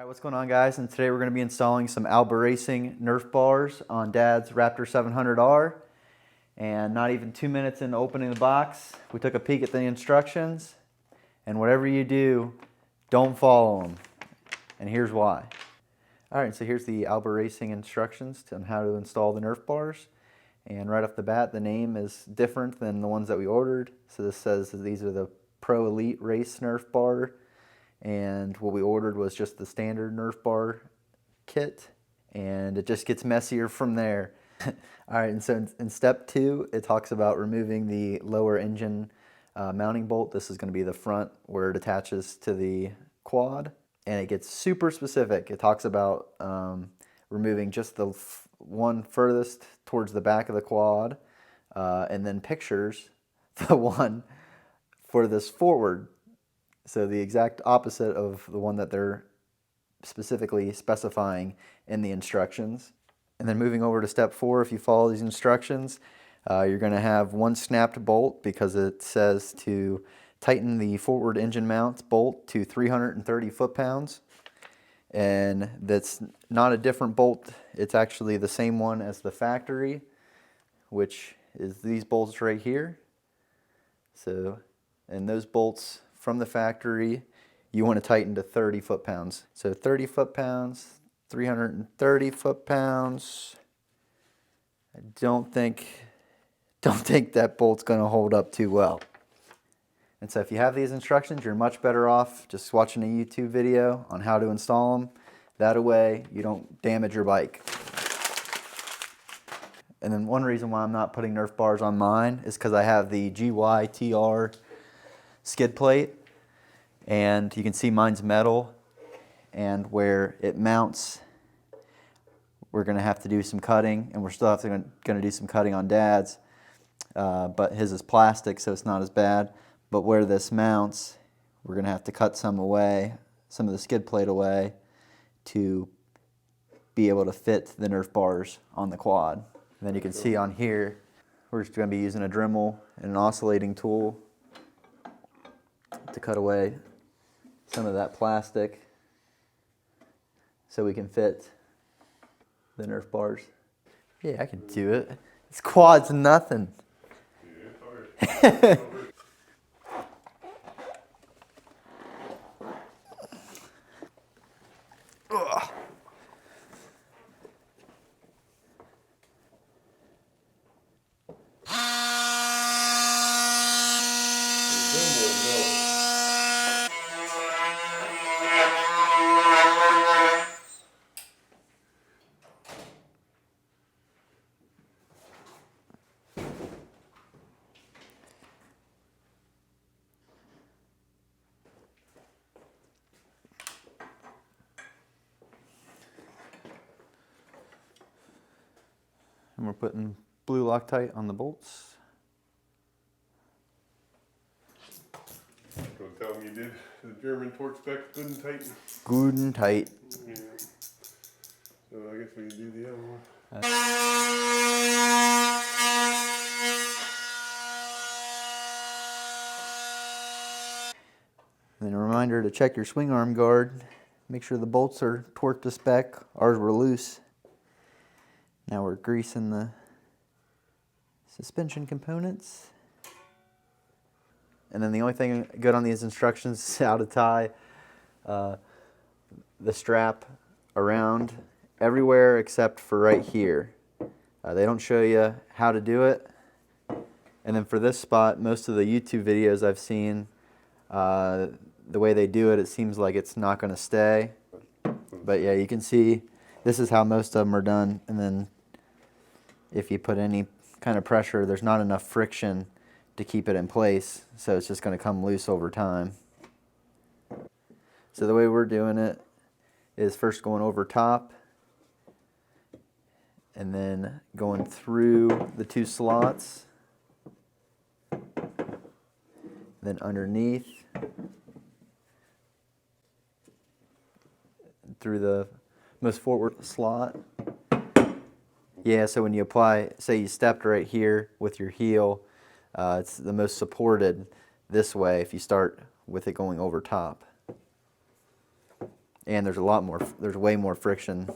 Alright, what's going on, guys? And today we're going to be installing some Alba Racing Nerf bars on Dad's Raptor 700R. And not even 2 minutes into opening the box, we took a peek at the instructions. And whatever you do, don't follow them. And here's why. Alright, so here's the Alba Racing instructions on how to install the Nerf bars. And right off the bat, the name is different than the ones that we ordered. So this says that these are the Pro Elite Race Nerf bar. And what we ordered was just the standard Nerf bar kit, and it just gets messier from there. Alright, and so in step 2, it talks about removing the lower engine mounting bolt. This is going to be the front where it attaches to the quad, and it gets super specific. It talks about removing just the one furthest towards the back of the quad, and then pictures the one furthest forward. So the exact opposite of the one that they're specifically specifying in the instructions. And then moving over to step 4, if you follow these instructions, you're going to have one snapped bolt because it says to tighten the forward engine mount bolt to 330 foot-pounds. And that's not a different bolt, it's actually the same one as the factory, which is these bolts right here. So, and those bolts from the factory, you want to tighten to 30 foot-pounds. So 30 foot-pounds, 330 foot-pounds. I don't think that bolt's going to hold up too well. And so if you have these instructions, you're much better off just watching a YouTube video on how to install them. That way you don't damage your bike. And then one reason why I'm not putting Nerf bars on mine is because I have the GYTR skid plate, and you can see mine's metal, and where it mounts we're going to have to do some cutting, and we're still going to do some cutting on Dad's, but his is plastic, so it's not as bad. But where this mounts, we're going to have to cut some away, some of the skid plate away, to be able to fit the Nerf bars on the quad. And then you can see on here, we're just going to be using a Dremel and an oscillating tool to cut away some of that plastic so we can fit the Nerf bars. Yeah, I can do it. This quad's nothing. Yeah, and we're putting blue Loctite on the bolts. Don't tell me you did the German torque spec good and tight. Good and tight. Yeah. So I guess we do the other one. Then a reminder to check your swing arm guard. Make sure the bolts are torqued to spec. Ours were loose. Now we're greasing the suspension components. And then the only thing good on these instructions is how to tie the strap around everywhere except for right here. They don't show you how to do it. And then for this spot, most of the YouTube videos I've seen, the way they do it, it seems like it's not going to stay. But yeah, you can see this is how most of them are done. And then if you put any kind of pressure, there's not enough friction to keep it in place. So it's just going to come loose over time. So the way we're doing it is first going over top and then going through the 2 slots, then underneath through the most forward slot. Yeah, so when you apply, say you stepped right here with your heel, it's the most supported this way if you start with it going over top. and there's way more friction.